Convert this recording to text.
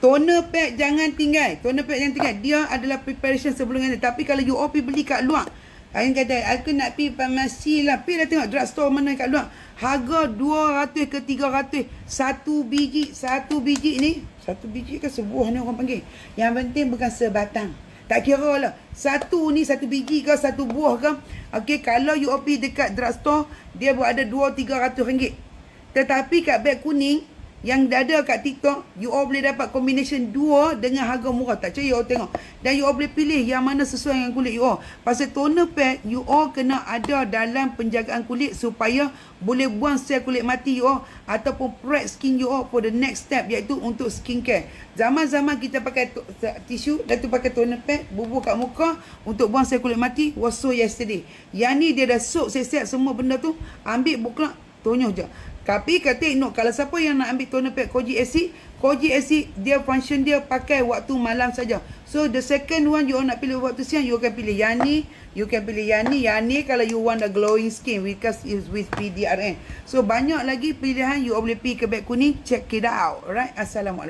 Toner pack jangan tinggal. Toner pack jangan tinggal. Dia adalah preparation sebelum ni. Tapi kalau you all pergi beli kat luar, Ain kata, aku nak pergi farmasi lah. Pergi lah tengok drugstore mana kat luar. Harga 200 ke 300. Satu biji ni. Satu biji ke sebuah ni orang panggil. Yang penting bukan sebatang. Tak kira lah. Satu ni, satu biji ke, satu buah ke. Okey, kalau you all pergi dekat drugstore, dia berada 200-300 ringgit. Tetapi kat beg kuning, yang ada kat TikTok, you all boleh dapat combination dua dengan harga murah. Tak percaya you all tengok. Dan you all boleh pilih yang mana sesuai dengan kulit you all. Pasal toner pad, you all kena ada dalam penjagaan kulit supaya boleh buang sel kulit mati you all ataupun prep skin you all for the next step, iaitu untuk skincare. Zaman-zaman kita pakai tisu, dan tu pakai toner pad, bubur kat muka untuk buang sel kulit mati, was so yesterday. Yang ni dia dah soak siap-siap semua benda tu, ambil buklak, tonyoh je. Tapi kata no, kalau siapa yang nak ambil toner pad Kojic acid, dia function dia pakai waktu malam saja. So the second one you all nak pilih waktu siang, you akan pilih yang ni, you can pilih yang ni kalau you want a glowing skin because it's with PDRN. So banyak lagi pilihan, you all boleh pergi ke beg kuning, check it out. Alright, assalamualaikum.